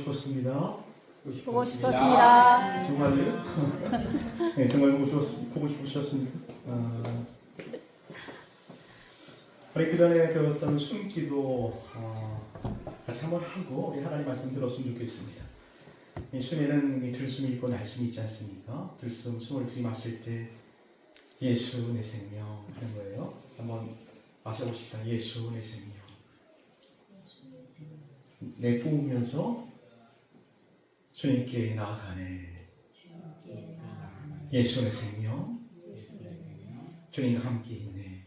싶었습니다. 보고 싶었습니다. 정말요? 네, 정말 보고 싶으셨습니까? 우리 그 전에 배웠던 숨기도 같이 한번 하고 우리 하나님 말씀 들었으면 좋겠습니다. 이 숨에는 들숨이 있고 날숨이 있지 않습니까? 숨을 들이마실 때 예수 내 생명 하는 거예요. 한번 마셔보십시다. 예수 내 생명. 내뿜으면서 주님께 나아가네. 예수 내 생명. 주님과 함께 있네.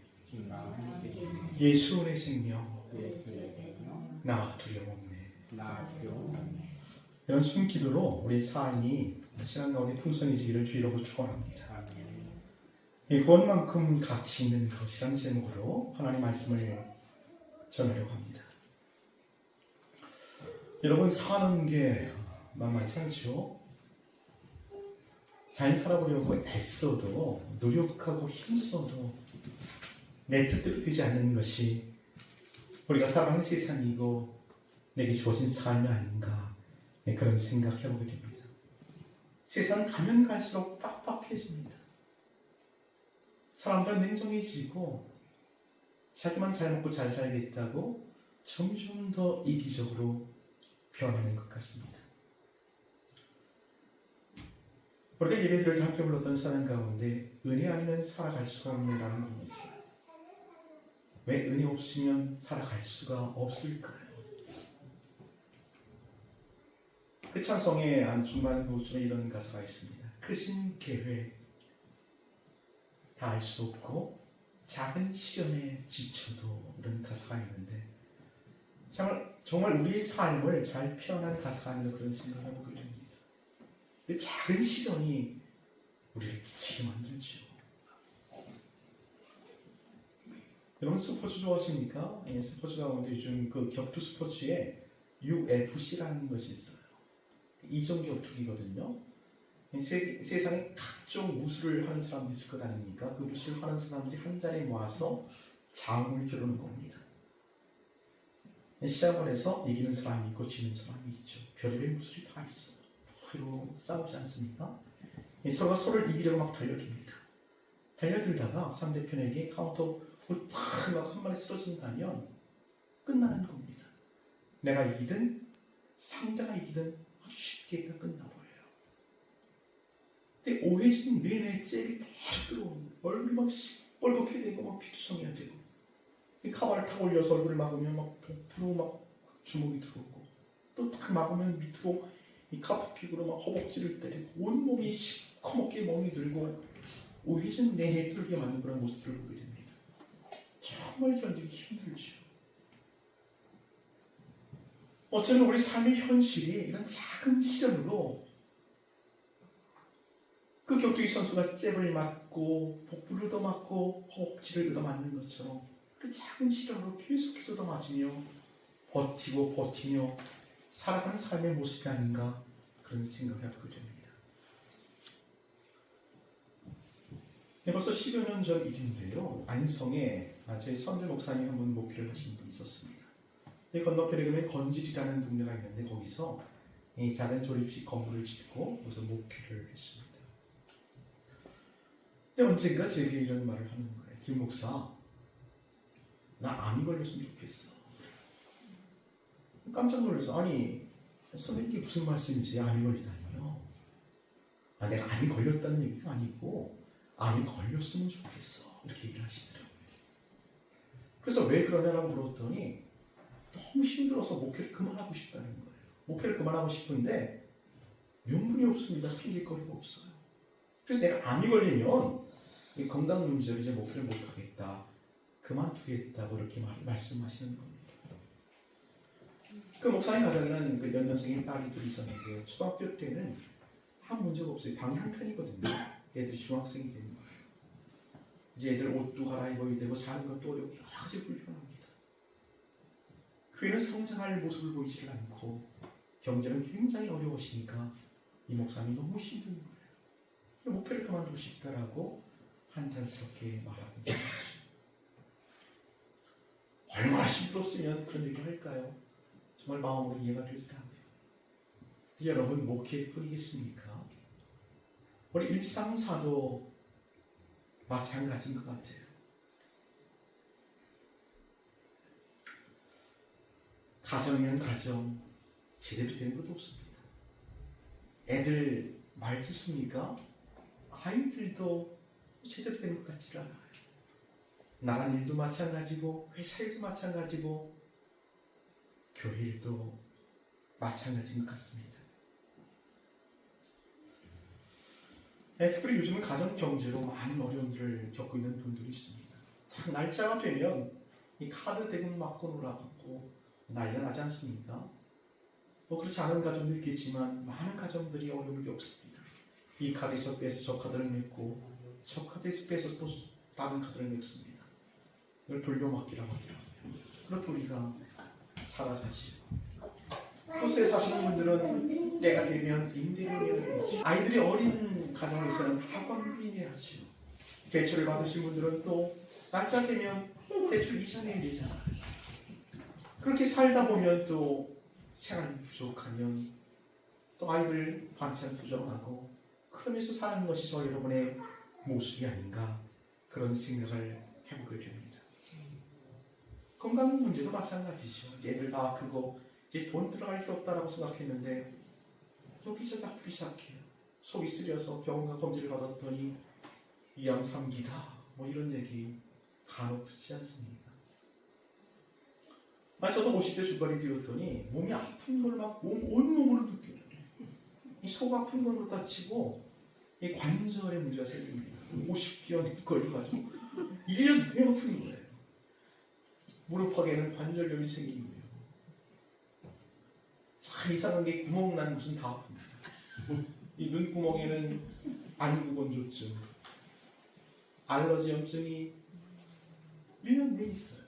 예수 내 생명. 나 두려움 없네. 이런 숨기도로 우리 삶이 신앙 가운데 풍성해지기를 주의로 축원합니다. 이 구원만큼 가치 있는 것이라는 제목으로 하나님의 말씀을 전하려고 합니다. 여러분, 사는 게 만만치 않죠? 잘 살아보려고 애써도 노력하고 힘써도 내 뜻대로 되지 않는 것이 우리가 살아가는 세상이고 내게 주어진 삶이 아닌가, 그런 생각해보게 됩니다. 세상 가면 갈수록 빡빡해집니다. 사람들은 냉정해지고 자기만 잘 먹고 잘 살겠다고 점점 더 이기적으로 변하는 것 같습니다. 우리가 예배들을 함께 불렀던 사람 가운데 은혜 아니면 살아갈 수가 없네라는 부분이 있어요. 왜 은혜 없으면 살아갈 수가 없을까요? 그 찬송의 중반부쯤에 이런 가사가 있습니다. 크신 계획 다 알 수 없고 작은 시련에 지쳐도, 이런 가사가 있는데 정말 우리의 삶을 잘 표현한 가사가 아니라 그런 생각을 해보게 됩니다. 작은 시련이 우리를 미치게 만들죠. 여러분, 스포츠 좋아하십니까? 스포츠 가운데 요즘 그 격투 스포츠에 UFC라는 것이 있어요. 이종 격투기거든요. 세상에 각종 무술을 하는 사람들이 있을 것 아닙니까? 그 무술을 하는 사람들이 한 자리에 모아서 장을 겨루는 겁니다. 시합을 해서 이기는 사람이 있고 지는 사람이 있죠. 별의별 무술이 다 있어요. 서로 싸우지 않습니까? 서로가 서로를 이기려고 막 달려듭니다. 달려들다가 상대편에게 카운터 탁 한 마리 쓰러진다면 끝나는 겁니다. 내가 이기든 상대가 이기든 아주 쉽게 끝나버려요. 근데 오해진 내내 잽이 계속 들어옵니다. 얼굴이 막 시뻘겋게 되고 막 피투성이가 되고, 이 카바를 탁 올려서 얼굴을 막으면 막 부풀어 막 주먹이 들어오고, 또 탁 막으면 밑으로 이 카프킥으로 막 허벅지를 때리고 온몸이 시커멓게 멍이 들고 오해진 내내 뚫게 만든 그런 모습들을 보게 됩니다. 정말 견디기 힘들죠. 어쩌면 우리 삶의 현실이 이런 작은 시련으로, 그 격투기 선수가 잽을 맞고 복부를 얻어맞고 허벅지를 얻어맞는 것처럼 그 작은 시련으로 계속해서 얻어맞으며 버티며 살아가는 삶의 모습이 아닌가, 그런 생각을 해보게 됩니다. 벌써 10여 년 전 일인데요. 안성에 저희 선대 목사님 한 분 목회를 하신 분이 있었습니다. 건너편에 보면 건질이라는 동네가 있는데 거기서 이 작은 조립식 건물을 짓고 거기서 목회를 했습니다. 근데 언젠가 제게 이런 말을 하는 거예요. 김 목사, 나 암이 걸렸으면 좋겠어. 깜짝 놀라서, 아니 선생님 이게 무슨 말씀인지, 암이 걸리다니요? 내가 암이 걸렸다는 얘기가 아니고 암이 걸렸으면 좋겠어, 이렇게 얘기를 하시더라고요. 그래서 왜 그러냐고 물었더니 너무 힘들어서 목회를 그만하고 싶다는 거예요. 목회를 그만하고 싶은데 명분이 없습니다. 핑계거리가 없어요. 그래서 내가 암이 걸리면 이 건강 문제로 이제 목회를 못하겠다, 그만두겠다고 이렇게 말씀하시는 겁니다. 그 목사님 가정에는 그 연년생인 딸이 둘이 있었는데 초등학교 때는 아무 문제가 없어요. 방이 한 칸이거든요. 애들이 중학생이 되는 거예요. 이제 애들 옷도 갈아입어야 되고 자는 것도 어렵고 여러 가지 불편합니다. 교회는 성장할 모습을 보이지 않고 경제는 굉장히 어려우시니까 이 목사님이 너무 힘든 거예요. 목회를 그만두고 싶다라고 한탄스럽게 말하고 있는 거죠. 얼마나 힘들었으면 그런 얘기를 할까요? 정말 마음으로 이해가 되더라고요. 여러분 목회뿐이겠습니까? 우리 일상사도 마찬가지인 것 같아요. 가정이면 가정 제대로 된 것도 없습니다. 애들 말 듣습니까? 아이들도 제대로 된 것 같지가 않아요. 나란 일도 마찬가지고 회사 일도 마찬가지고 교회 일도 마찬가지인 것 같습니다. 특별히 요즘은 가정 경제로 많은 어려움들을 겪고 있는 분들이 있습니다. 딱 날짜가 되면 이 카드 대금 맞고 놀아갖고 난리가 나지 않습니까? 그렇지 않은 가정도 있겠지만 많은 가정들이 어려움을 겪습니다. 이 카드에서 빼서 저 카드를 맺고 저 카드에서 빼서 또 다른 카드를 맺습니다. 이걸 돌려막기라고 하더라고요. 그렇게 우리가 살아가지요. 호수에 사시는 분들은 때가 되면 임대료를 내야죠. 아이들이 어린 가정에서는 학원비 내야죠. 대출을 받으신 분들은 또 날짜 되면 대출 이자 내야 되잖아요. 그렇게 살다 보면 또 생활이 부족하면 또 아이들 반찬 부족하고 그러면서 사는 것이 저 여러분의 모습이 아닌가 그런 생각을 해보게 됩니다. 건강 문제도 마찬가지죠. 이제 애들 다 아프고 이제 돈 들어갈 게 없다라고 생각했는데 여기저기 아프기 시작해요. 속이 쓰려서 병원과 검진을 받았더니 위암 3기다 뭐 이런 얘기 간혹 듣지 않습니까? 저도 50대 중반이 되었더니 몸이 아픈 걸 막 온몸으로 느껴요. 이 속 아픈 걸로 다치고 이 관절에 문제가 생깁니다. 50개월 걸려가지고 1년 내내 아픈 거예요. 무릎팍에는 관절염이 생기고요. 참 이상한 게 구멍 난 곳은 다 아픕니다. 이 눈구멍에는 안구건조증, 알러지 염증이 1년 내내 있어요.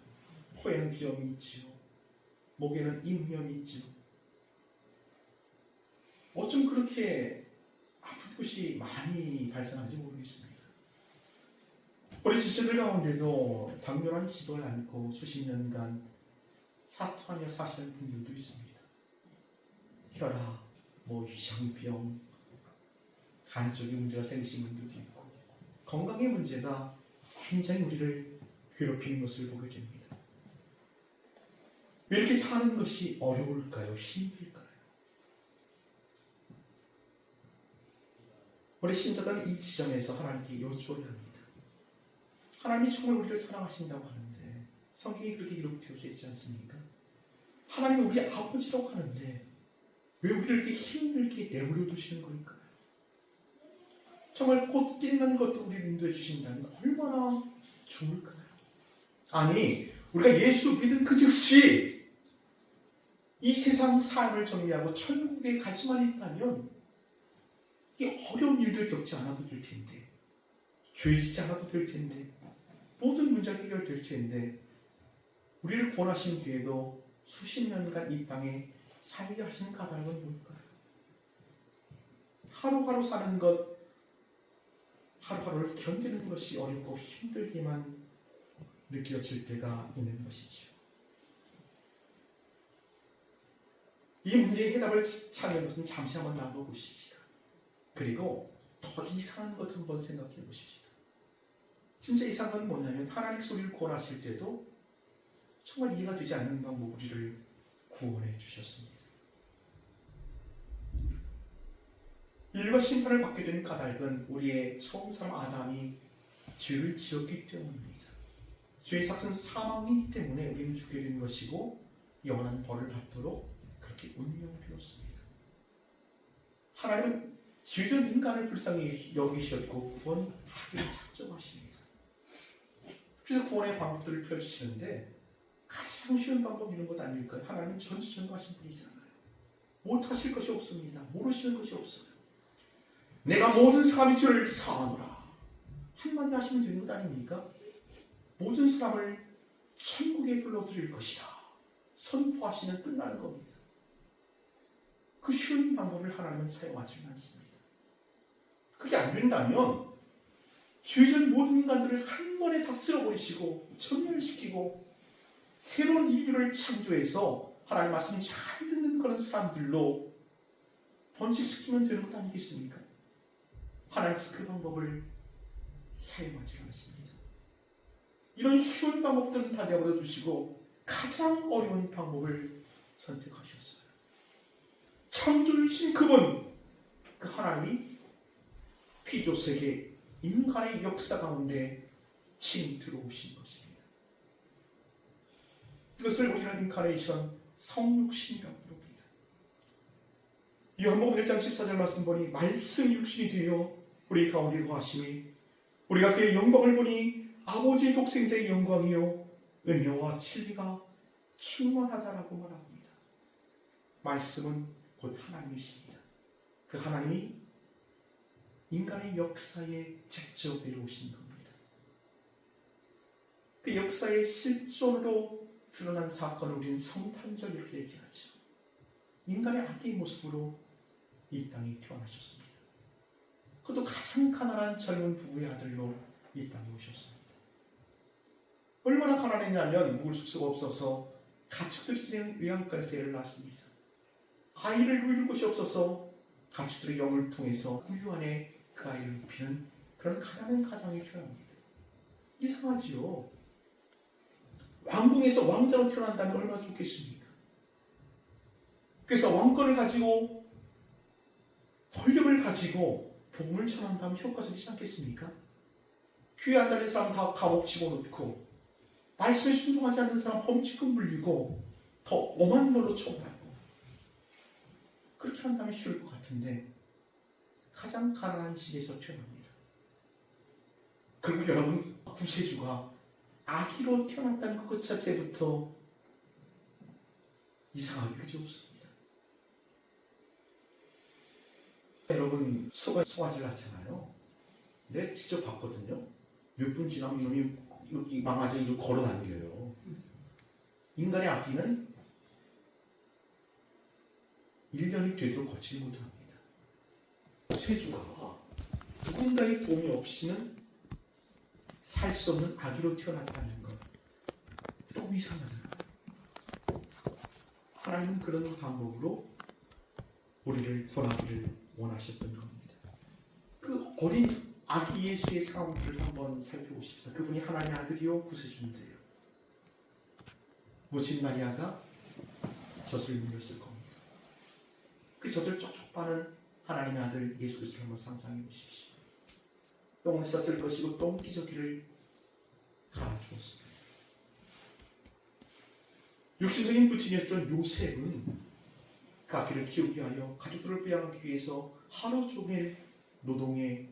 코에는 비염이 있지요. 목에는 인후염이 있지요. 어쩜 그렇게 아픈 곳이 많이 발생하는지 모르겠습니다. 우리 지체들 가운데도 당뇨란 집을 앓고 수십 년간 사투하며 사시는 분들도 있습니다. 혈압, 위장병, 간 쪽에 문제가 생기신 분들도 있고 건강의 문제가 굉장히 우리를 괴롭히는 것을 보게 됩니다. 왜 이렇게 사는 것이 어려울까요? 힘들까요? 우리 신자들은 이 지점에서 하나님께 여쭈어야 합니다. 하나님이 정말 우리를 사랑하신다고 하는데 성경이 그렇게 기록되어져 있지 않습니까? 하나님은 우리 아버지라고 하는데 왜 우리를 이렇게 힘들게 내버려 두시는 걸까요? 정말 곧길만 것도 우리를 인도해 주신다면 얼마나 좋을까요? 아니 우리가 예수 믿은 그 즉시 이 세상 삶을 정리하고 천국에 갈 수만 있다면 이 어려운 일들 겪지 않아도 될 텐데 죄 짓지 않아도 될 텐데 모든 문제가 해결될 텐데 우리를 구원하신 뒤에도 수십 년간 이 땅에 살게 하시는 까닭은 뭘까요? 하루하루 사는 것, 하루하루를 견디는 것이 어렵고 힘들게만 느껴질 때가 있는 것이죠. 이 문제의 해답을 찾는 것은 잠시 한번 놔둬보십시다. 그리고 더 이상한 것 한번 생각해 보십시다. 진짜 이상한 건 뭐냐면 하나님 소리를 구원하실 때도 정말 이해가 되지 않는 방법 우리를 구원해 주셨습니다. 인류가 심판을 받게 된 까닭은 우리의 처음 사람 아담이 죄를 지었기 때문입니다. 죄의 삭은 사망이기 때문에 우리는 죽게 된 것이고 영원한 벌을 받도록 그렇게 운명을 주었습니다. 하나님은 죄전 인간을 불쌍히 여기셨고 구원하기를 작정하십니다. 그래서 구원의 방법들을 펼치시는데 가장 쉬운 방법 이런 것 아닐까요? 하나님은 전지전능하신 분이잖아요. 못하실 것이 없습니다. 모르시는 것이 없어요. 내가 모든 사람의 죄를 사하노라. 한마디 하시면 되는 것 아닙니까? 모든 사람을 천국에 불러들일 것이다. 선포하시면 끝나는 겁니다. 그 쉬운 방법을 하나님은 사용하지 않습니다. 그게 안 된다면 죄전 모든 인간들을 한 번에 다 쓸어버리시고 전멸시키고 새로운 인류를 창조해서 하나님 말씀을 잘 듣는 그런 사람들로 번식시키면 되는 것 아니겠습니까? 하나님께서 그 방법을 사용하지 않으십니다. 이런 쉬운 방법들은 다 내버려 두시고 가장 어려운 방법을 선택하셨어요. 창조주신 그분, 그 하나님이 피조세계 인간의 역사 가운데 침 들어오신 것입니다. 이것을 우리는 인카네이션 성육신이라고 부릅니다. 요한복음 1장 14절 말씀 보니 말씀 육신이 되어 우리 가운데 거하심이 우리가 그의 영광을 보니 아버지 독생자의 영광이요 은혜와 진리가 충만하다라고 말합니다. 말씀은 곧 하나님이십니다. 그 하나님이 인간의 역사에 직접 내려오신 겁니다. 그 역사의 실존으로 드러난 사건을 우리는 성탄절 이렇게 얘기하죠. 인간의 악의 모습으로 이 땅에 태어나셨습니다. 그것도 가장 가난한 젊은 부부의 아들로 이 땅에 오셨습니다. 얼마나 가난했냐면 묵을 숙소가 없어서 가축들이 지내는 외양간에서 애를 낳았습니다. 아이를 누일 곳이 없어서 가축들의 영을 통해서 구유 안에 그 아이를 눕히는 그런 가난한 가정이 태어납니다. 이상하지요. 왕궁에서 왕자로 태어난다면 얼마나 좋겠습니까? 그래서 왕권을 가지고 권력을 가지고 복음을 전한다면 효과적이지 않겠습니까? 귀에 안 달린 사람 다 감옥 집어넣고 말씀에 순종하지 않는 사람 범칙금 물리고 더 엄한 걸로 처벌하고 그렇게 한다면 쉬울 것 같은데 가장 가난한 집에서 태어납니다. 그리고 여러분 구세주가 아기로 태어났다는 것 자체부터 이상하게 그지없습니다. 여러분 소가지를 낳잖아요. 내가 직접 봤거든요. 몇 분 지나면 이놈이 이렇게 망아져 이걸 걸어 당겨요. 인간의 아기는 1년이 되도록 거치지 못합니다. 세주가 누군가의 도움이 없이는 살 수 없는 아기로 태어났다는 것. 너무 이상하잖아요. 하나님은 그런 방법으로 우리를 구원하기를 원하셨던 겁니다. 그 어린 아기 예수의 상황들을 한번 살펴보십시다. 그분이 하나님의 아들이요 구세주인데요. 모친 마리아가 젖을 물렸을 겁니다. 그 젖을 쪽쪽 빠는 하나님의 아들 예수 그리스도를 한번 상상해 보십시오. 똥을 쌌을 것이고 똥기저귀를 갈아주었습니다. 육신적인 부친이었던 요셉은 그 아기를 키우기 위하여 가족들을 부양하기 위해서 하루 종일 노동에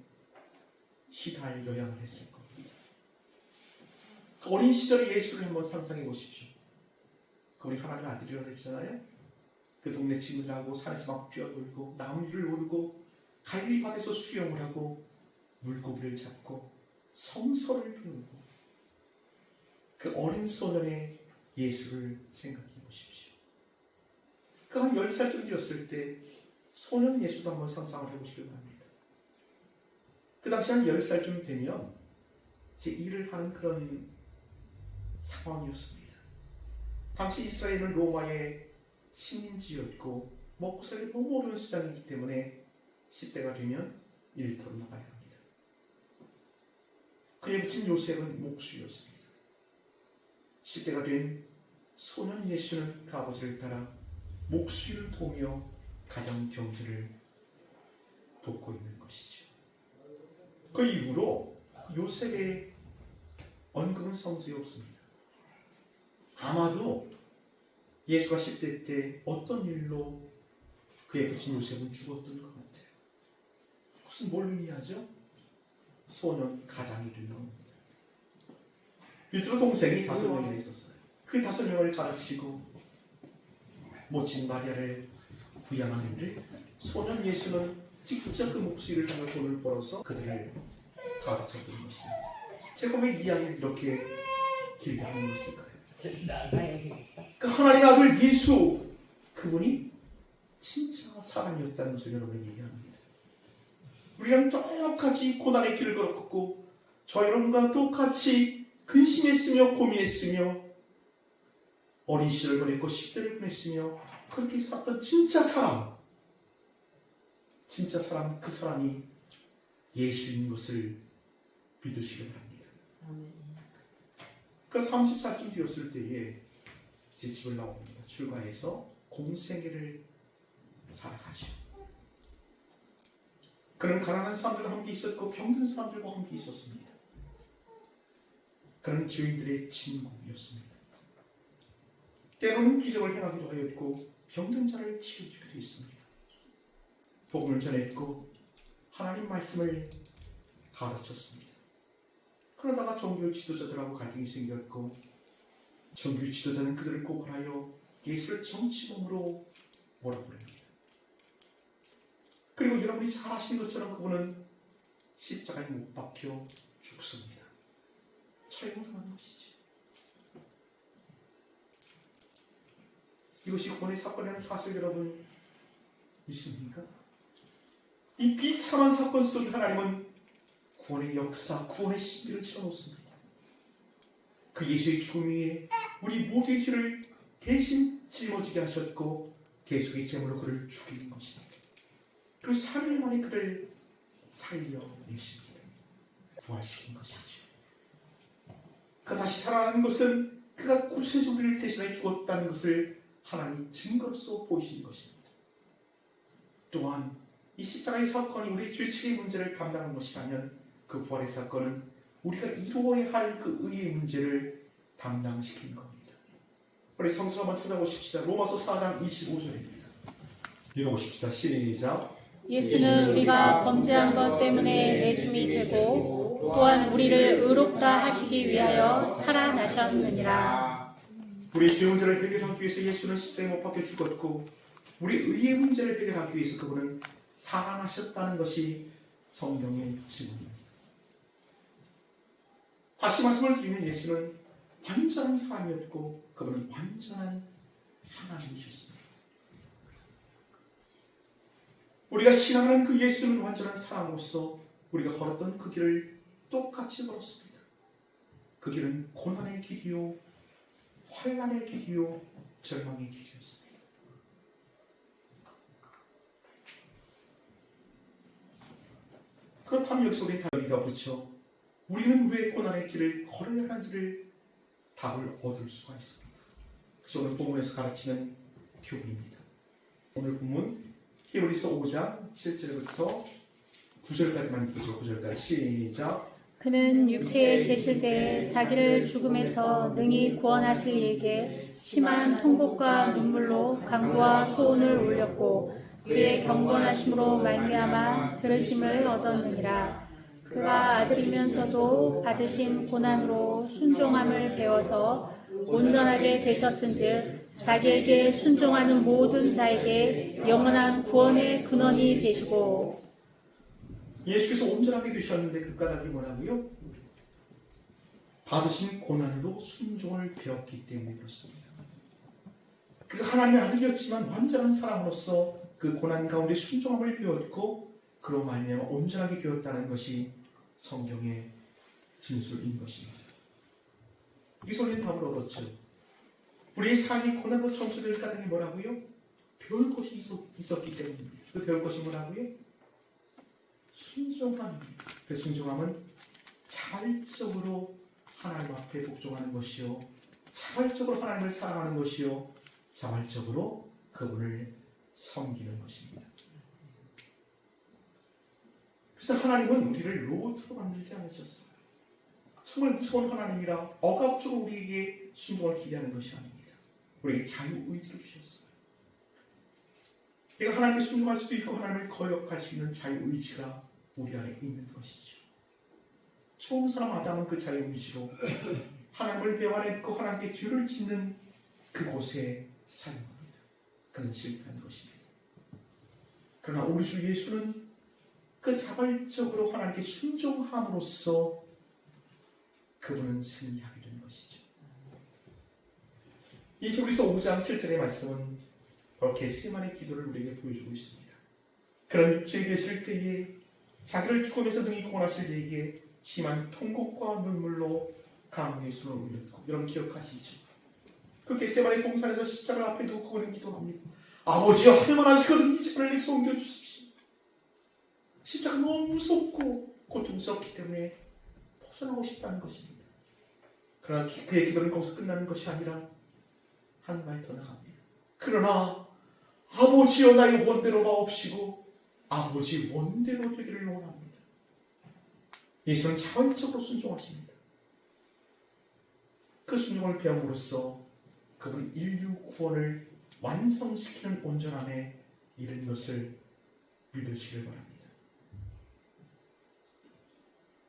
희달 요양을 했을 겁니다. 그 어린 시절의 예수를 한번 상상해 보십시오. 그 우리 하나님의 아들이라고 했잖아요. 그 동네 친구를 하고 산에서 막 뛰어놀고 나무 위를 오르고 갈릴리 바다에서 수영을 하고 물고기를 잡고 성서를 배우고 그 어린 소년의 예수를 생각해 보십시오. 그 한 10살쯤 되었을 때 소년 예수도 한번 상상을 해보시기 바랍니다. 그 당시 한 10살쯤 되면 제 일을 하는 그런 상황이었습니다. 당시 이스라엘은 로마의 식민지였고 먹고 살기 너무 어려운 시장이기 때문에 10대가 되면 일터로 나가야 합니다. 그에 붙인 요셉은 목수였습니다. 10대가 된 소년 예수는 그 아버지를 따라 목수를 도우며 가정 경제를 돕고 있는 것이죠. 그 이후로 요셉의 언급은 성서에 없습니다. 아마도 예수가 10대 때 어떤 일로 그의 부친 요셉은 죽었던 것 같아요. 그것은 뭘 의미하죠? 소년 가장이 되는 겁니다. 밑으로 동생이 5명이나 있었어요. 그 5명을 가르치고 모친 마리아를 부양하는 일, 소년 예수는 직접 그 목수일을 통해 돈을 벌어서 그들을 가르쳤던 것입니다. 제가 왜 이 이야기를 이렇게 길게 하는 것일까요? 그 하나님의 아들 예수, 그분이 진짜 사람이었다는 것을 여러분에게 얘기합니다. 우리랑 똑같이 고난의 길을 걸었고 저 여러분과 똑같이 근심했으며 고민했으며 어린 시절을 보냈고 10대를 보냈으며 그렇게 살았던 진짜 사람, 진짜 사람, 그 사람이 예수인 것을 믿으시기 바랍니다. 그 30살쯤 되었을 때에 제 집을 나옵니다. 출가해서 공생애를 살아가죠. 그는 가난한 사람들과 함께 있었고 병든 사람들과 함께 있었습니다. 그는 주인들의 친구였습니다. 때로는 기적을 행하기도 하였고 병든 자를 치유주기도 했습니다. 복음을 전했고 하나님 말씀을 가르쳤습니다. 그러다가 종교 지도자들하고 갈등이 생겼고 종교 지도자는 그들을 고발하여 예수를 정치범으로 몰아버립니다. 그리고 여러분이 잘 아시는 것처럼 그분은 십자가에 못 박혀 죽습니다. 처형당하는 것이죠. 이것이 구원의 사건이라는 사실 여러분 믿습니까? 이 비참한 사건 속에 하나님은 구원의 역사, 구원의 신비를 채워놓습니다. 그 예수의 죽음 위에 우리 모두의 죄를 대신 짊어지게 하셨고 계속의 제물로 그를 죽인 것입니다. 그리고 3일 만에 그를 살려내십니다. 부활시킨 것이죠. 그가 다시 살아나는 것은 그가 구세주 우리를 대신해 죽었다는 것을 하나님이 증거로서 보이신 것입니다. 또한 이 십자가의 사건이 우리 죄책의 문제를 담당한 것이라면 그 부활의 사건은 우리가 이루어야 할 그 의의 문제를 담당시킨 겁니다. 우리 성서 한번 찾아보십시다. 로마서 4장 25절입니다. 읽어보십시다. 시작. 예수는 우리가 범죄한 것 때문에 내줌이 되고 또한 우리를 의롭다 하시기 위하여 살아나셨느니라. 우리의 죄 문제를 해결하기 위해서 예수는 십자가에 못 박혀 죽었고 우리 의의 문제를 해결하기 위해서 그분은 살아나셨다는 것이 성경의 증언입니다. 다시 말씀을 드리면 예수는 완전한 사람이었고 그분은 완전한 하나님이셨습니다. 우리가 신앙하는 그 예수는 완전한 사람으로서 우리가 걸었던 그 길을 똑같이 걸었습니다. 그 길은 고난의 길이요, 환난의 길이요, 절망의 길이었습니다. 그렇다면 여기서 우리 다르기가 붙여 우리는 왜 고난의 길을 걸어야 하는지를 답을 얻을 수가 있습니다. 그래서 오늘 본문에서 가르치는 교훈입니다. 오늘 본문 히브리서 5장 7절부터 9절까지만 보죠. 9절까지 시작. 그는 육체에 계실 때 자기를 죽음에서 능히 구원하실 이에게 심한 통곡과 눈물로 간구와 소원을 올렸고 그의 경건하심으로 말미암아 들으심을 얻었느니라. 그가 아들이면서도 받으신 고난으로 순종함을 배워서 온전하게 되셨은즉 자기에게 순종하는 모든 자에게 영원한 구원의 근원이 되시고. 예수께서 온전하게 되셨는데 그 까닭이 뭐라고요? 받으신 고난으로 순종을 배웠기 때문에 그렇습니다. 그가 하나님의 아들이었지만 완전한 사람으로서 그 고난 가운데 순종함을 배웠고 그로 말미암아 온전하게 되었다는 것이 성경의 진술인 것입니다. 여기서 우리는 답을 얻었죠. 우리의 삶이 고난으로 점수될 까닭이 뭐라고요? 배울 것이 있었기 때문입니다. 그 배울 것이 뭐라고요? 순종함입니다. 그 순종함은 자발적으로 하나님 앞에 복종하는 것이요, 자발적으로 하나님을 사랑하는 것이요, 자발적으로 그분을 섬기는 것입니다. 그래서 하나님은 우리를 로봇으로 만들지 않으셨어요. 정말 무서운 하나님이라 억압적으로 우리에게 순종을 기대하는 것이 아닙니다. 우리에게 자유의지를 주셨어요. 내가 하나님께 순종할 수도 있고 하나님을 거역할 수 있는 자유의지가 우리 안에 있는 것이죠. 처음 사람 아담은 그 자유의지로 하나님을 배반했고 하나님께 죄를 짓는 그곳에 살입니다. 그는 실패한 것입니다. 그러나 우리 주 예수는 그 자발적으로 하나님께 순종함으로써 그분은 승리하게 된 것이죠. 이 히브리서 5장 7절의 말씀은 바로 겟세마네 기도를 우리에게 보여주고 있습니다. 그런 육체에 계실 때에 자기를 죽음에서 등이 구원하실 이에게 심한 통곡과 눈물로 감동의 손을 올렸고, 여러분 기억하시죠? 그 겟세마네 동산에서 십자가를 앞에 두고 그는 기도합니다. 아버지여, 할만하시거든 이 잔을 내게서 옮겨주십시오. 십자가 너무 무섭고 고통스럽기 때문에 벗어나고 싶다는 것입니다. 그러나 그의 기도는 거기서 끝나는 것이 아니라 한 발 더 나갑니다. 그러나 아버지여 나의 원대로 마옵시고 아버지 원대로 되기를 원합니다. 예수는 자발적으로 순종하십니다. 그 순종을 배움으로써 그분 인류 구원을 완성시키는 온전함에 이른 것을 믿으시길 바랍니다.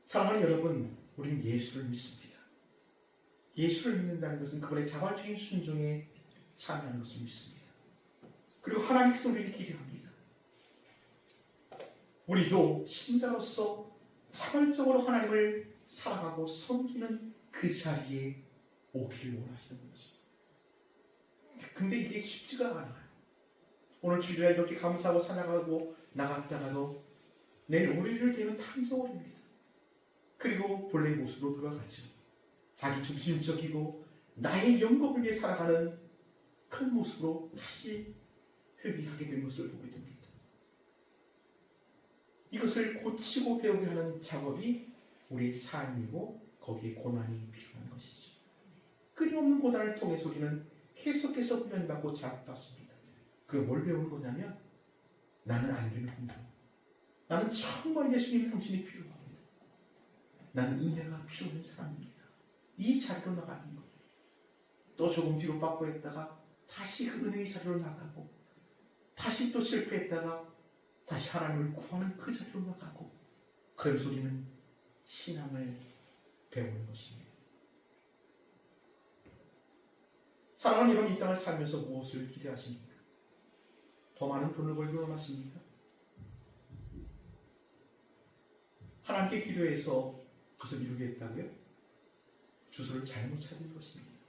사랑하는 여러분, 우리는 예수를 믿습니다. 예수를 믿는다는 것은 그분의 자발적인 순종에 참여하는 것을 믿습니다. 그리고 하나님께서 우리에게 기대합니다. 우리도 신자로서 자발적으로 하나님을 사랑하고 섬기는 그 자리에 오기를 원하시는 거죠. 근데 이게 쉽지가 않아요. 오늘 주일날 이렇게 감사하고 찬양하고 나갔다가도 내일 월요일 되면 탕정월입니다. 그리고 본래의 모습으로 돌아가죠. 자기 중심적이고 나의 영광을 위해 살아가는 그런 모습으로 다시 회귀하게 된 것을 보게 됩니다. 이것을 고치고 배우게 하는 작업이 우리의 삶이고 거기에 고난이 필요한 것이죠. 끊임없는 고난을 통해서 우리는 계속해서 훈련받고 자극받습니다. 그럼 뭘 배우는 거냐면 나는 안 되는군요. 나는 정말 예수님 당신이 필요합니다. 나는 은혜가 필요한 사람입니다. 이 자리로 나가는 거예요. 또 조금 뒤로 빠꾸 했다가 다시 그 은혜의 자리로 나가고 다시 또 실패했다가 다시 하나님을 구하는 그 자리로 나가고 그러면서 우리는 신앙을 배우는 것입니다. 사랑하는 여러분, 이 땅을 살면서 무엇을 기대하십니까? 더 많은 돈을 벌기 원하십니까? 하나님께 기도해서 그것을 이루겠다고요? 주소를 잘못 찾은 것입니다.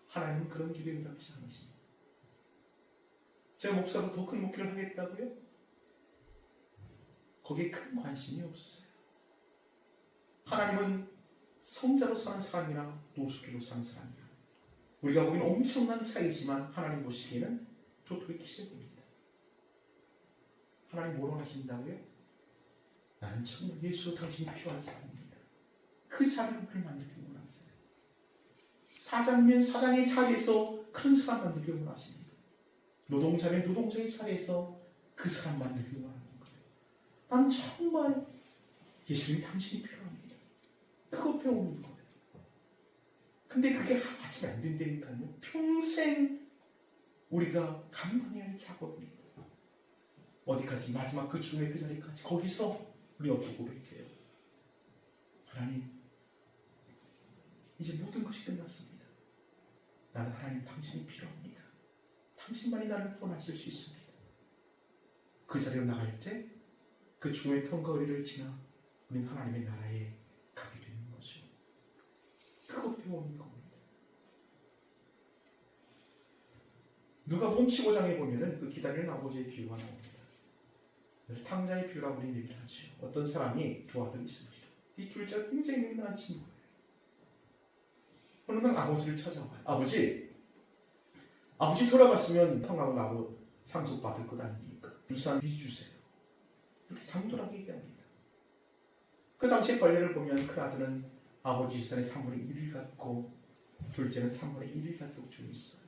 하나님은 그런 기도에 응답치 않으십니다. 제가 목사로 더 큰 목회를 하겠다고요? 거기에 큰 관심이 없어요. 하나님은 성자로 사는 사람이나 노숙기로 사는 사람이나 우리가 보기에는 엄청난 차이지만 하나님 보시기에는 도토리 키재입니다. 하나님 뭘 원하신다고요? 나는 정말 예수 당신이 필요한 사람입니다. 그 자리를 만들기 원하세요. 사장면 사장의 자리에서 큰 사람 만들기 원하십니다. 노동자면 노동자의 자리에서 그 사람 만들기 원하는 거예요. 난 정말 예수님 당신이 필요합니다. 그거 배우는 거예요. 근데 그게 하나쯤 안 된다니까요. 평생 우리가 감당해야 할 작업입니다. 어디까지? 마지막 그 중에 그 자리까지. 거기서 우리 어떻게 고백해요? 하나님, 이제 모든 것이 끝났습니다. 나는 하나님 당신이 필요합니다. 당신만이 나를 구원하실 수 있습니다. 그 자리로 나갈 때 그 죽음의 텀과 거리를 지나 우리는 하나님의 나라에 가게 되는 거죠. 그거 배우는 겁니다. 누가복음 15장에 보면은 그 기다리는 아버지의 비유가 나옵니다. 그래서 탕자의 비유라고 우리는 얘기를 하죠. 어떤 사람이 두 아들이 있습니다. 이 둘째가 굉장히 맹랑한 친구예요. 어느 날 아버지를 찾아와요. 아버지 돌아가시면 형하고 나하고 상속받을 것 아닙니까? 유산 미리 주세요. 이렇게 당돌하게 얘기합니다. 그 당시의 관례를 보면 큰 아들은 아버지 재산의 3분의 1을 갖고 둘째는 3분의 1을 갖고 주고 있어요.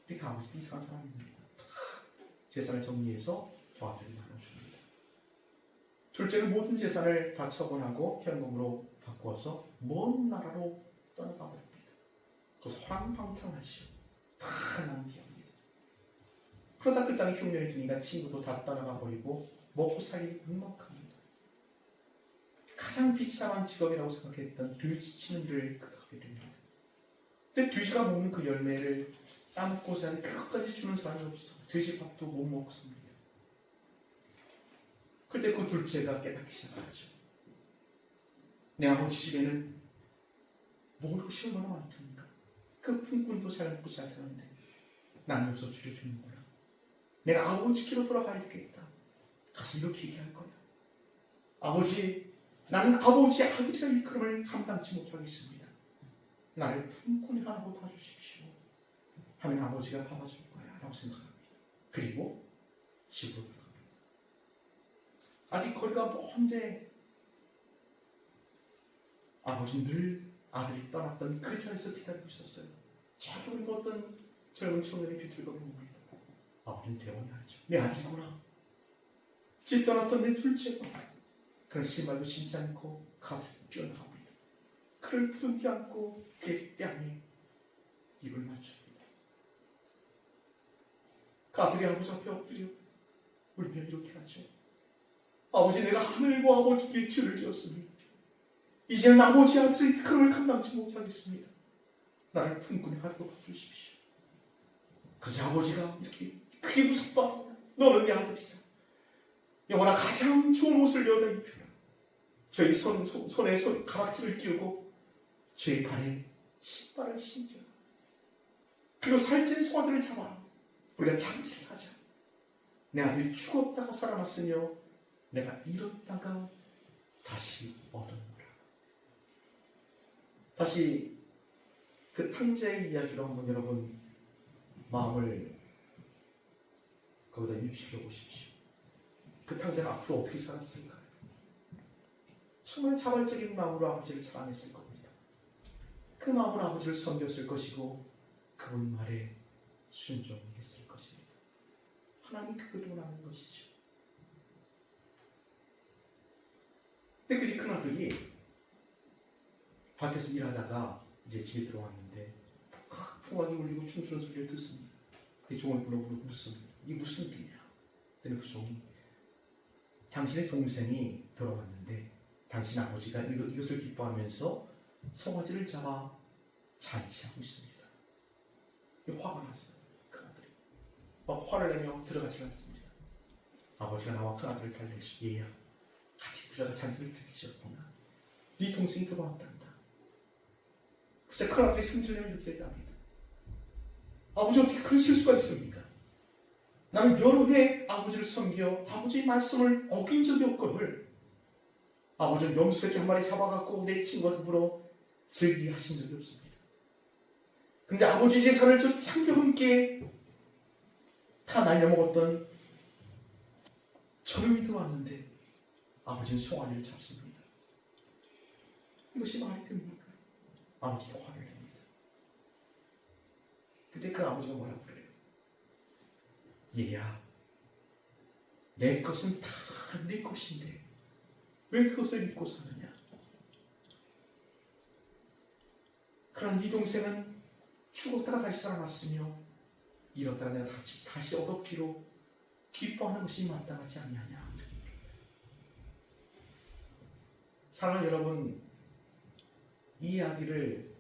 근데 그 아버지는 이상한 사람입니다. 재산을 정리해서 저 아들이 나눠줍니다. 둘째는 모든 재산을 다 처분하고 현금으로 바꿔서 먼 나라로 떠나가 버립니다. 그것은 황방탕하지요. 다 낭비합니다. 그러다 그 땅에 흉년이 드니까 친구도 다 떠나가 버리고 먹고 살기 막막합니다. 가장 비참한 직업이라고 생각했던 돼지 치는 일을 그가 하게 됩니다. 근데 돼지가 먹는 그 열매를 따먹고자 하는데 그것까지 주는 사람이 없어. 돼지밥도 못 먹고 삽니다. 그때 그 둘째가 깨닫기 시작하죠. 내 아버지 집에는 먹을 것이 얼마나 많습니까? 그 품꾼도 잘 먹고 잘 사는데 나는 여기서 줄여주는구나. 내가 아버지 키로 돌아가야겠다. 가서 이렇게 얘기할 거야. 아버지, 나는 아버지의 아버지의 일컬음을 감당치 못하겠습니다. 나를 품꾼이 하나로 봐주십시오. 하면 아버지가 받아줄 거야 라고 생각합니다. 그리고 집으로 들어갑니다. 아직 거리가 먼데 아버지는 늘 아들이 떠났던 그 자리에서 기다리고 있었어요. 저기 우리 어떤 젊은 청년이 비틀고 봅니다. 아버지는 대원이 하죠. 내 아들이구나. 집 떠났던 내 둘째구나. 그런 신발도 신지 않고 가득 뛰어나갑니다. 그를 부둥켜 안고 그의 뺨에 입을 맞춥니다. 그 아들이 아버지 앞에 엎드려 울며 이렇게 하죠. 아버지, 내가 하늘과 아버지께 죄를 지었습니다. 이제는 아버지 아들의 그걸 감당치 못하겠습니다. 나를 품꾼에 하도록 해주십시오. 그래서 아버지가 이렇게 크게 웃어봐. 너는 내 아들이다. 영원한 가장 좋은 옷을 여다 입혀라. 저희 손에 가락지를 끼우고 저희 발에 신발을 신겨라. 그리고 살찐 송아지를 잡아 우리가 잔치를 하자. 내 아들이 죽었다가 살아났으며 내가 잃었다가 다시 얻었노라. 다시 그 탕자의 이야기로 한번 여러분 마음을 거기다 입히려 보십시오. 그 탕자가 앞으로 어떻게 살았을까요? 정말 자발적인 마음으로 아버지를 사랑했을 겁니다. 그 마음으로 아버지를 섬겼을 것이고 그분 말에 순종했을 것입니다. 하나님 그것도 원하는 것이죠. 근데 그 큰 아들이 밭에서 일하다가 이제 집에 들어왔는데 풍악이 울리고 춤추는 소리를 듣습니다. 그 종을 불러보고 묻습니다. 이게 무슨 일이냐? 그랬더니 그 종이 당신의 동생이 돌아왔는데 당신 아버지가 이것을 기뻐하면서 송아지를 잡아 잔치하고 있습니다. 화가 났어요. 큰 아들이 막 화를 내며 들어가지 않습니다. 아버지가 나와 큰 아들을 달래시 얘야 같이 들어가 잔치를 즐기셨구나. 네 동생이 돌아왔단다. 그래서 큰 아들이 승질내며 이렇게 얘기합니다. 아버지 어떻게 그런 실수가 있습니까? 나는 여러 해 아버지를 섬겨 아버지의 말씀을 어긴 적이 없거늘 아버지는 염소새끼 한 마리 잡아갖고 내 친구한테 물어 즐기게 하신 적이 없습니다. 그런데 아버지 재산을 저 참견함께 다 날려먹었던 저를 믿어 왔는데 아버지는 송아지를 잡습니다. 이것이 말이 됩니까? 아버지가 화를 냅니다. 그때 그 아버지가 뭐라고 그래요? 얘야, 내 것은 다 내 것인데 왜 그것을 잊고 사느냐? 그런 네 동생은 죽었다가 다시 살아났으며 잃었다가 내가 다시 얻었기로 기뻐하는 것이 마땅하지 아니하냐? 사랑하는 여러분, 이 이야기를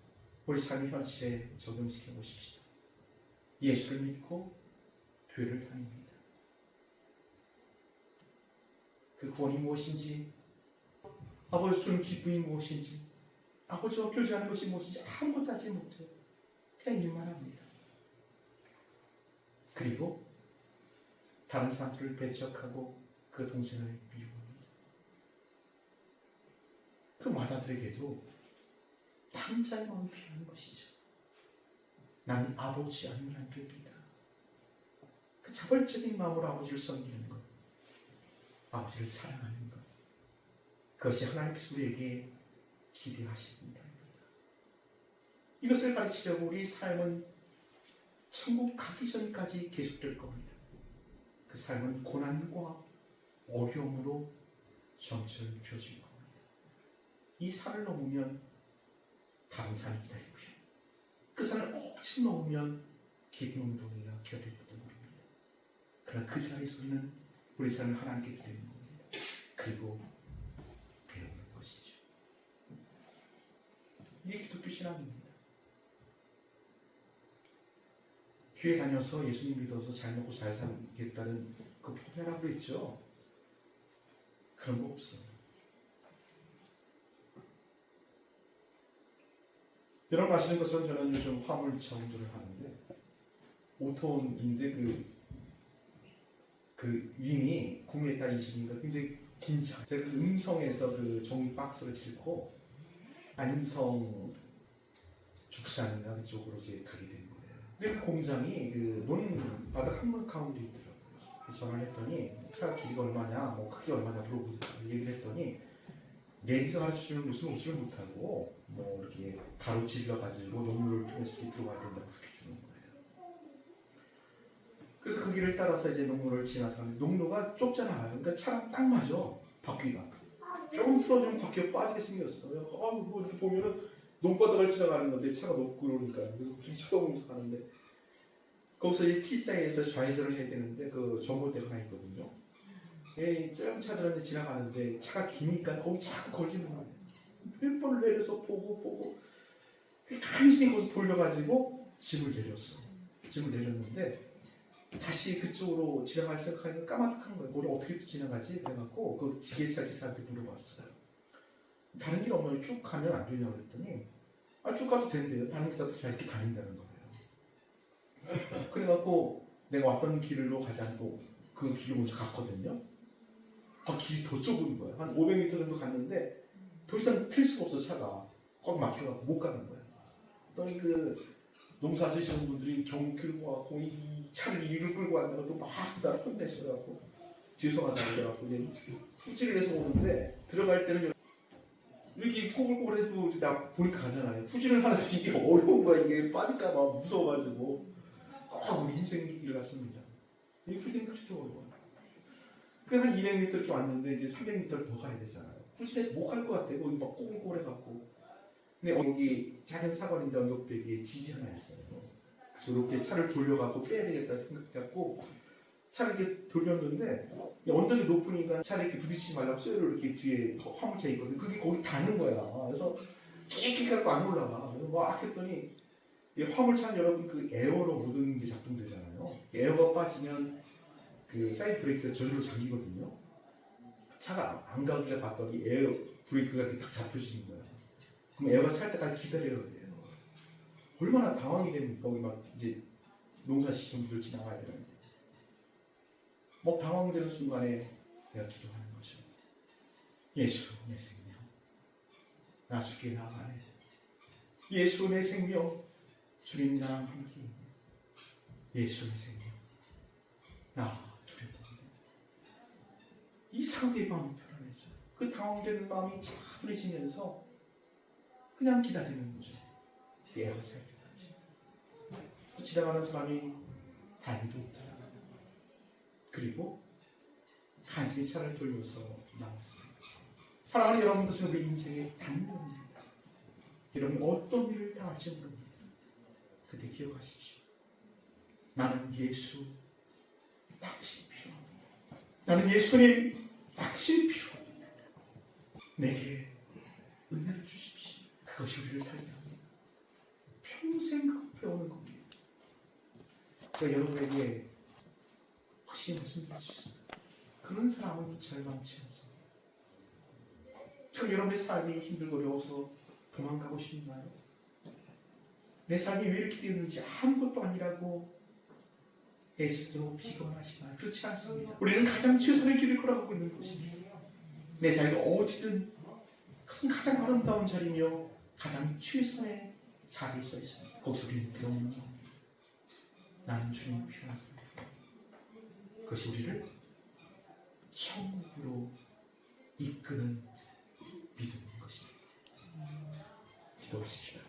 우리 삶의 현실에 적용시켜 보십시다. 예수를 믿고 교회를 다닙니다. 그 구원이 무엇인지, 아버지 주는 기쁨이 무엇인지, 아버지와 교제하는 것이 무엇인지 아무것도 알지 못해요. 그냥 일만 합니다. 그리고 다른 사람들을 배척하고 그 동생을 미워합니다. 그 마다들에게도 탕자의 마음이 필요한 것이죠. 나는 아버지 아니면 안 됩니다. 그 자발적인 마음으로 아버지를 섬기는 것, 아버지를 사랑하는 것, 그것이 하나님께서 우리에게 기대하시는 겁니다. 이것을 가르치려고 우리 삶은 천국 가기 전까지 계속될 겁니다. 그 삶은 고난과 어려움으로 점철되어질 겁니다. 이 산을 넘으면 다른 산이 기다리고요. 그 산을 억지 넘으면 깊은 웅덩이가 기다릴지도 모릅니다. 그러나 그 자리에서 우리는 우리 삶을 하나님께 드리는 겁니다. 그리고 배우는 것이죠. 이게 기독교 신앙입니다. 교회 다녀서 예수님 믿어서 잘 먹고 잘 살겠다는 그 포기하라고 그랬죠. 그런 거 없어요. 여러분 아시는 것처럼 저는 요즘 화물차 운전을 하는데 5톤인데 그 윙이 9m 20인가 굉장히 긴 차. 제가 그 음성에서 그 종이 박스를 싣고 안성 죽산인가 그쪽으로 이제 가게 된 거예요. 근데 그 공장이 그 논바닥 한물 가운데 있더라고요. 전화를 했더니 차 길이가 얼마냐, 뭐 크기 얼마냐 물어보자 얘기를 했더니 내리가 가르쳐주는 것은 오지를 못하고 뭐 이렇게 가로질러 가지고 농로를 통해서 이렇게 들어가야 된다고 그렇게 주는 거예요. 그래서 그 길을 따라서 이제 농로를 지나서 가는데 농로가 좁잖아요. 그러니까 차랑 딱 맞아. 바퀴가 조금 풀어주면 바퀴가 빠지게 생겼어요. 뭐 이렇게 보면은 논바닥을 지나가는 건데 차가 높고 그러니까 그래서 쳐다보면서 가는데 거기서 이제 T자에서 좌회전을 해야 되는데 그 전봇대가 하나 있거든요. 예, 짧은 차들은 지나가는데 차가 기니까 거기 자꾸 걸리는 거예요. 몇 번을 내려서 보고 간신히 거기서 돌려가지고 짐을 내렸어. 짐을 내렸는데 다시 그쪽으로 지나갈 생각하니까 까마득한 거예요. 우리 어떻게 또 지나가지? 그래갖고 그 지게차 기사한테 물어봤어요. 다른 길 없나요? 쭉 가면 안 되냐고 그랬더니 쭉 가도 된대요. 다른 기사도 잘 이렇게 다닌다는 거예요. 그래갖고 내가 왔던 길로 가지 않고 그 길로 먼저 갔거든요. 길이 더 좁은 거야. 한 500m 정도 갔는데 더 이상 틀 수가 없어. 차가 꽉 막혀갖고 못 가는 거야. 그랬더니 그 농사 지시는 분들이 경우 끌고 와갖고 이 차를 이를 끌고 왔다가 또 막 나를 혼내셔갖고 죄송하다고 그래갖고 후지를 해서 오는데 들어갈 때는 이렇게 꼬불꼬불해도 나 보니까 가잖아요. 후진을 하는데 이게 어려운 거야. 이게 빠질까봐 무서워가지고 꼭 우리 인생 길을 갔습니다. 이 후진이 그렇게 어려워요. 그래서 한 200m 이렇게 왔는데 이제 300m를 더 가야 되잖아요. 후진해서 못 갈 것 같아. 거기 막 꼬불꼬불해갖고. 근데 여기 작은 사거리인데 언덕배기에 집이 하나 있어요. 그래서 이렇게 차를 돌려갖고 빼야 되겠다 생각해갖고 차를 이렇게 돌렸는데 언덕이 높으니까 차를 이렇게 부딪히지 말라고 쇠로 이렇게 뒤에 화물차 있거든. 그게 거기 닿는 거야. 그래서 끼끼 갖고 안 올라가. 그래서 막 했더니 화물차는 여러분 그 에어로 모든 게 작동되잖아요. 에어가 빠지면 그 사이드 브레이크가 저절로 잠기거든요. 차가 안 가길래 봤더니 에어 브레이크가 이렇게 딱 잡혀지는 거야. 그럼 에어가 살 때까지 기다려야 돼요. 얼마나 당황이 됩니까? 거기 막 이제 농사 시키는 분들 지나가야 되는데. 당황되는 순간에 내가 기도하는 거죠. 예수, 내 생명. 나 죽게 나가네. 예수, 내 생명. 주님 나랑 함께 있네. 예수, 내 생명. 나 두려워하네. 이 상대의 마음이 편안해져요. 그 당황되는 마음이 차분해지면서 그냥 기다리는 거죠. 예가 살 때까지. 또 지나가는 사람이 다리도 없더라. 그리고 간신히 차를 돌면서 나왔습니다. 사랑하는 여러분, 그것은 우리 인생의 단면입니다. 여러분 어떤 일을 당할지 모릅니다. 그때 기억하십시오. 나는 예수, 당신이 필요합니다. 나는 예수님, 당신이 필요합니다. 내게 은혜를 주십시오. 그것이 우리를 살게 합니다. 평생 그거 배우는 겁니다. 제가 여러분에게 확실히 말씀드릴 수 있어요. 그런 사람은 절망치 않습니다. 지금 여러분의 삶이 힘들고 어려워서 도망가고 싶나요? 내 삶이 왜 이렇게 되었는지 아무것도 아니라고 애쓰고 비관하시나요? 그렇지 않습니다. 우리는 가장 최선의 길을 걸어가고 있는 것입니다. 내 자리가 어디든 그것은 가장 아름다운 자리며 가장 최선의 자리에 서 있습니다. 거기서 우리는 배우는 겁니다. 나는 주님이 필요하습니다. 그것이 우리를 천국으로 이끄는 믿음인 것입니다. 기도하십시오.